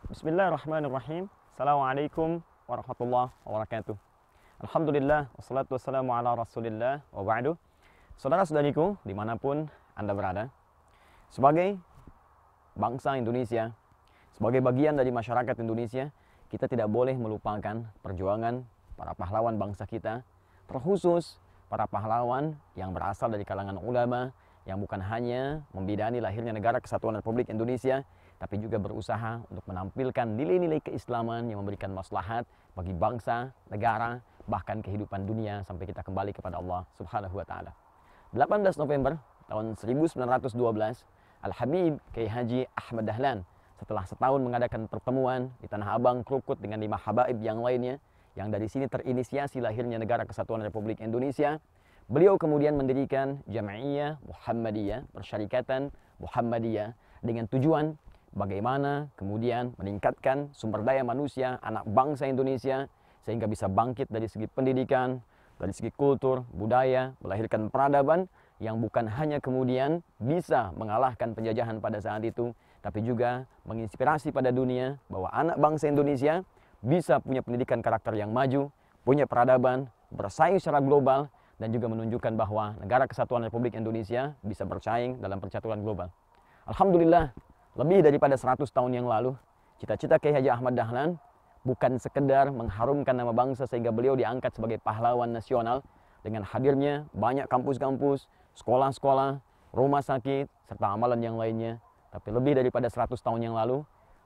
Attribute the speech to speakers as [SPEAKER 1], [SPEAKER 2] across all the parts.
[SPEAKER 1] Bismillahirrahmanirrahim. Assalamualaikum warahmatullahi wabarakatuh. Alhamdulillah, wassalatu wassalamu ala rasulillah wa ba'du. Saudara-saudariku, dimanapun Anda berada, sebagai bangsa Indonesia, sebagai bagian dari masyarakat Indonesia, kita tidak boleh melupakan perjuangan para pahlawan bangsa kita, terkhusus para pahlawan yang berasal dari kalangan ulama, yang bukan hanya membidani lahirnya negara kesatuan Republik Indonesia, tapi juga berusaha untuk menampilkan nilai-nilai keislaman yang memberikan maslahat bagi bangsa, negara, bahkan kehidupan dunia sampai kita kembali kepada Allah Subhanahu wa taala. 18 November tahun 1912, Al-Habib Kiai Haji Ahmad Dahlan setelah setahun mengadakan pertemuan di Tanah Abang, Krukut dengan 5 habaib yang lainnya, yang dari sini terinisiasi lahirnya negara kesatuan Republik Indonesia, beliau kemudian mendirikan Jam'iyah Muhammadiyah, Persyarikatan Muhammadiyah, dengan tujuan bagaimana kemudian meningkatkan sumber daya manusia, anak bangsa Indonesia, sehingga bisa bangkit dari segi pendidikan, dari segi kultur, budaya, melahirkan peradaban yang bukan hanya kemudian bisa mengalahkan penjajahan pada saat itu, tapi juga menginspirasi pada dunia bahwa anak bangsa Indonesia bisa punya pendidikan karakter yang maju, punya peradaban, bersaing secara global, dan juga menunjukkan bahwa negara kesatuan Republik Indonesia bisa bersaing dalam percaturan global. Alhamdulillah, lebih daripada 100 tahun yang lalu, cita-cita Kiai Haji Ahmad Dahlan bukan sekedar mengharumkan nama bangsa sehingga beliau diangkat sebagai pahlawan nasional dengan hadirnya banyak kampus-kampus, sekolah-sekolah, rumah sakit, serta amalan yang lainnya. Tapi lebih daripada 100 tahun yang lalu,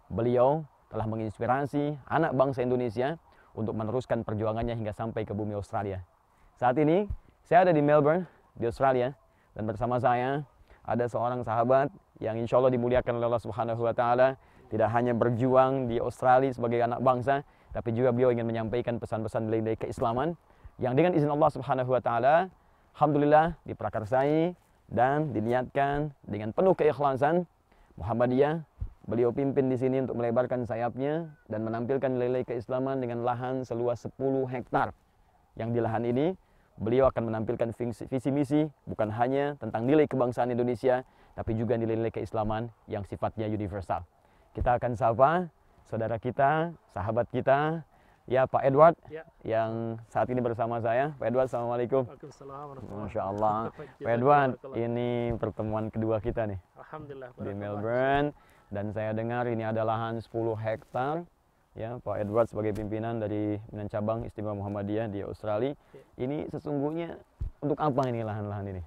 [SPEAKER 1] beliau telah menginspirasi anak bangsa Indonesia untuk meneruskan perjuangannya hingga sampai ke bumi Australia. Saat ini, saya ada di Melbourne, di Australia, dan bersama saya ada seorang sahabat yang insya Allah dimuliakan oleh Allah Subhanahu wa taala, tidak hanya berjuang di Australia sebagai anak bangsa, tapi juga beliau ingin menyampaikan pesan-pesan nilai keislaman yang dengan izin Allah Subhanahu wa taala alhamdulillah diprakarsai dan diniatkan dengan penuh keikhlasan Muhammadiyah. Beliau pimpin di sini untuk melebarkan sayapnya dan menampilkan nilai keislaman dengan lahan seluas 10 hektar. Yang di lahan ini beliau akan menampilkan visi misi bukan hanya tentang nilai kebangsaan Indonesia, tapi juga nilai-nilai keislaman yang sifatnya universal. Kita akan sapa saudara kita, sahabat kita, ya Pak Edward, ya, yang saat ini bersama saya. Pak Edward, assalamualaikum.
[SPEAKER 2] Waalaikumsalam.
[SPEAKER 1] Masya Allah. Pak Edward, ini pertemuan kedua kita nih.
[SPEAKER 2] Alhamdulillah.
[SPEAKER 1] Di Melbourne, dan saya dengar ini ada lahan 10 hektar. Ya, Pak Edward sebagai pimpinan dari Cabang Istimewa Muhammadiyah di Australia. Ini sesungguhnya untuk apa ini lahan-lahan ini?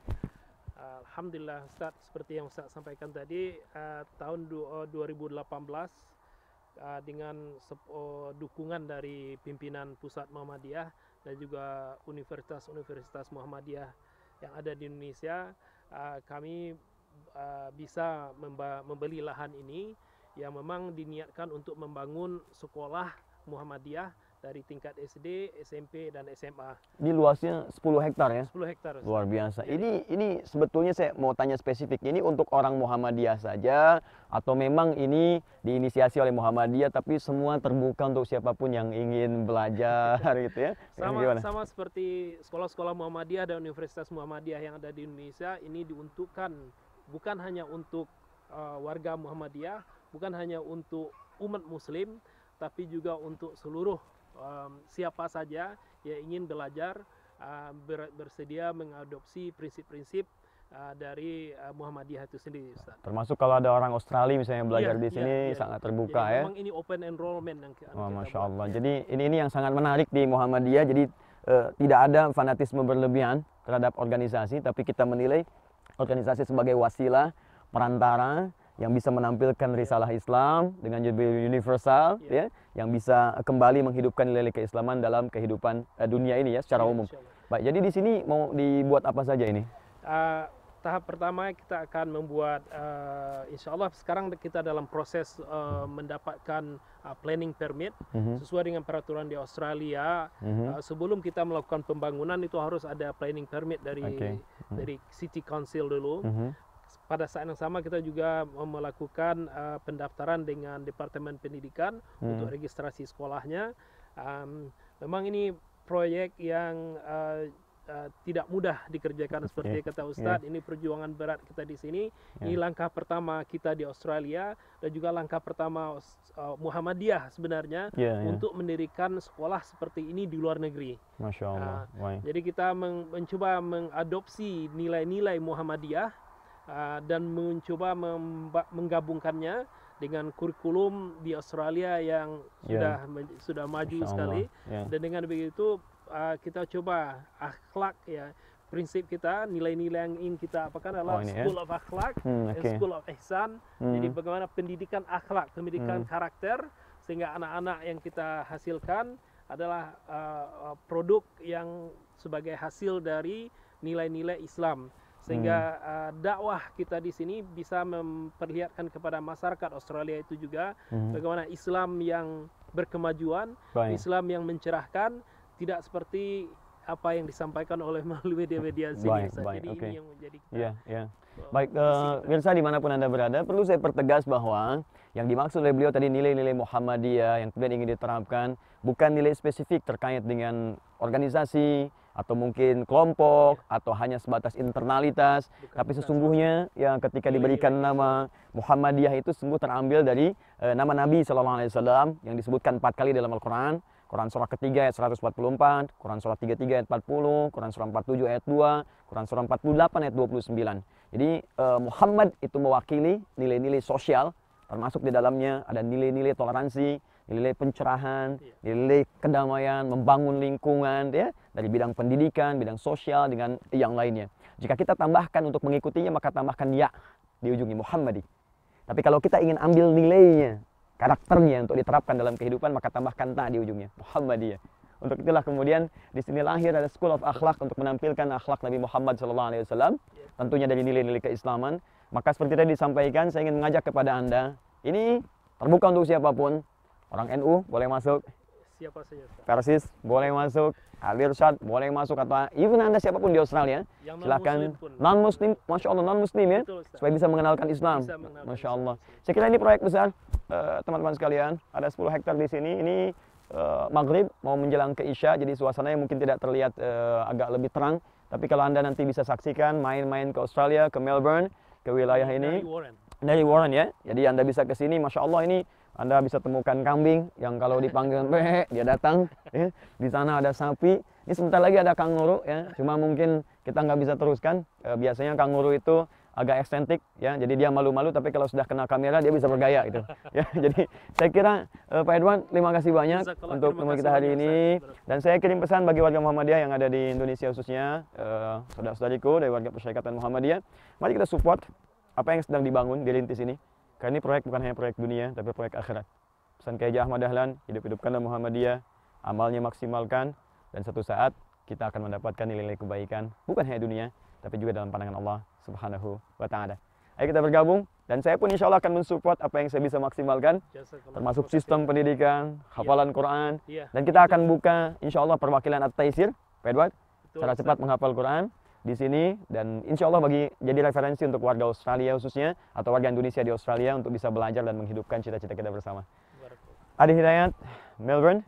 [SPEAKER 2] Alhamdulillah Ustaz, seperti yang Ustaz sampaikan tadi, tahun 2018 dengan dukungan dari pimpinan Pusat Muhammadiyah dan juga universitas-universitas Muhammadiyah yang ada di Indonesia, kami bisa membeli lahan ini yang memang diniatkan untuk membangun sekolah Muhammadiyah dari tingkat SD, SMP, dan SMA.
[SPEAKER 1] Ini luasnya 10 hektar ya?
[SPEAKER 2] 10 hektar.
[SPEAKER 1] Luar biasa. Ini sebetulnya saya mau tanya spesifik. Ini untuk orang Muhammadiyah saja atau memang ini diinisiasi oleh Muhammadiyah tapi semua terbuka untuk siapapun yang ingin belajar gitu ya?
[SPEAKER 2] Sama seperti sekolah-sekolah Muhammadiyah dan Universitas Muhammadiyah yang ada di Indonesia, ini diuntukkan bukan hanya untuk warga Muhammadiyah, bukan hanya untuk umat muslim, tapi juga untuk seluruh siapa saja yang ingin belajar, bersedia mengadopsi prinsip-prinsip dari Muhammadiyah itu sendiri, Ustaz.
[SPEAKER 1] Termasuk kalau ada orang Australia misalnya belajar di sini sangat terbuka.
[SPEAKER 2] Jadi
[SPEAKER 1] ya.
[SPEAKER 2] memang ini open enrollment yang kita
[SPEAKER 1] Masya Allah.
[SPEAKER 2] buat.
[SPEAKER 1] Jadi ini yang sangat menarik di Muhammadiyah. Jadi tidak ada fanatisme berlebihan terhadap organisasi, tapi kita menilai organisasi sebagai wasilah, perantara yang bisa menampilkan risalah Islam dengan universal, ya, yang bisa kembali menghidupkan nilai keislaman dalam kehidupan dunia ini ya secara umum. Baik, jadi di sini mau dibuat apa saja ini?
[SPEAKER 2] Tahap pertama kita akan membuat, insya Allah sekarang kita dalam proses mendapatkan planning permit sesuai dengan peraturan di Australia. Sebelum kita melakukan pembangunan itu harus ada planning permit dari City Council dulu. Pada saat yang sama kita juga melakukan pendaftaran dengan Departemen Pendidikan untuk registrasi sekolahnya. Memang ini proyek yang tidak mudah dikerjakan seperti kata Ustadz. Ini perjuangan berat kita di sini. Ini langkah pertama kita di Australia dan juga langkah pertama Muhammadiyah sebenarnya untuk mendirikan sekolah seperti ini di luar negeri.
[SPEAKER 1] Masya Allah.
[SPEAKER 2] Jadi kita mencoba mengadopsi nilai-nilai Muhammadiyah dan mencoba menggabungkannya dengan kurikulum di Australia yang sudah maju sekali. Dan dengan begitu kita coba akhlak, ya, prinsip kita, nilai-nilai yang ingin kita apakan adalah School of Akhlak, School of Ihsan. Jadi bagaimana pendidikan akhlak, pendidikan karakter, sehingga anak-anak yang kita hasilkan adalah produk yang sebagai hasil dari nilai-nilai Islam. Sehingga dakwah kita di sini bisa memperlihatkan kepada masyarakat Australia itu juga bagaimana Islam yang berkemajuan, Islam yang mencerahkan, tidak seperti apa yang disampaikan oleh melalui media-media sini. Jadi ini yang menjadi kita.
[SPEAKER 1] Baik, pemirsa dimanapun Anda berada, perlu saya pertegas bahwa yang dimaksud oleh beliau tadi nilai-nilai Muhammadiyah yang kemudian ingin diterapkan bukan nilai spesifik terkait dengan organisasi atau mungkin kelompok atau hanya sebatas internalitas, tapi sesungguhnya yang ketika diberikan nama Muhammadiyah itu sungguh terambil dari nama Nabi SAW yang disebutkan 4 kali dalam Al-Quran. Quran surah ketiga ayat 144, Quran surah 33 ayat 40, Quran surah 47 ayat 2, Quran surah 48 ayat 29. Jadi Muhammad itu mewakili nilai-nilai sosial, termasuk di dalamnya ada nilai-nilai toleransi, nilai pencerahan, nilai kedamaian, membangun lingkungan, ya, dari bidang pendidikan, bidang sosial dengan yang lainnya. Jika kita tambahkan untuk mengikutinya, maka tambahkan ya di ujungnya Muhammadi. Tapi kalau kita ingin ambil nilainya, karakternya untuk diterapkan dalam kehidupan, maka tambahkan ta di ujungnya Muhammadiyah. Untuk itulah kemudian di sini lahir ada School of Akhlak untuk menampilkan akhlak Nabi Muhammad SAW, tentunya dari nilai-nilai keislaman. Maka seperti tadi disampaikan, saya ingin mengajak kepada Anda, ini terbuka untuk siapapun. Orang NU boleh masuk,
[SPEAKER 2] siapa saja,
[SPEAKER 1] Persis boleh masuk, Al-Irsyad boleh masuk, atau even Anda siapapun di Australia, silahkan. Non-Muslim, Masya Allah, non-Muslim ya, supaya bisa mengenalkan Islam. Masya Allah. Saya kira ini proyek besar, teman-teman sekalian. Ada 10 hektar di sini. Ini maghrib mau menjelang ke Isya, jadi suasananya mungkin tidak terlihat agak lebih terang. Tapi kalau Anda nanti bisa saksikan main-main ke Australia, ke Melbourne, ke wilayah ini dari Warren ya. Jadi Anda bisa ke sini, Masya Allah, ini Anda bisa temukan kambing yang kalau dipanggil dia datang. Ya. Di sana ada sapi. Ini sebentar lagi ada kanguru ya. Cuma mungkin kita nggak bisa teruskan. Biasanya kanguru itu agak ekstensif ya. Jadi dia malu-malu, tapi kalau sudah kena kamera dia bisa bergaya gitu. Ya, jadi saya kira Pak Edwan, terima kasih banyak untuk teman kita hari ini. Dan saya kirim pesan bagi warga Muhammadiyah yang ada di Indonesia khususnya, saudara-saudariku dari warga Persyarikatan Muhammadiyah. Mari kita support apa yang sedang dibangun, dirintis ini. Karena ini proyek bukan hanya proyek dunia, tapi proyek akhirat. Pesan Kiai Ahmad Dahlan, hidup-hidupkanlah Muhammadiyah, amalnya maksimalkan, dan suatu saat kita akan mendapatkan nilai-nilai kebaikan, bukan hanya dunia, tapi juga dalam pandangan Allah Subhanahu wa Ta'ala. Ayo kita bergabung, dan saya pun insya Allah akan mensupport apa yang saya bisa maksimalkan, termasuk sistem pendidikan, hafalan Quran, dan kita akan buka insya Allah perwakilan At-Taisir, Pak Edward, secara cepat menghafal Quran di sini, dan insya Allah jadi referensi untuk warga Australia khususnya atau warga Indonesia di Australia untuk bisa belajar dan menghidupkan cita-cita kita bersama. Adi Hidayat, Melbourne,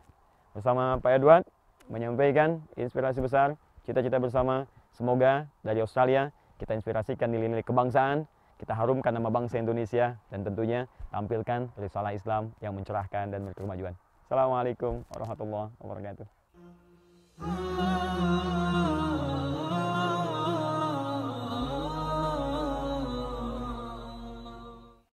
[SPEAKER 1] bersama Pak Edward menyampaikan inspirasi besar, cita-cita bersama. Semoga dari Australia kita inspirasikan nilai-nilai kebangsaan, kita harumkan nama bangsa Indonesia, dan tentunya tampilkan risalah Islam yang mencerahkan dan berkemajuan. Assalamualaikum warahmatullahi wabarakatuh.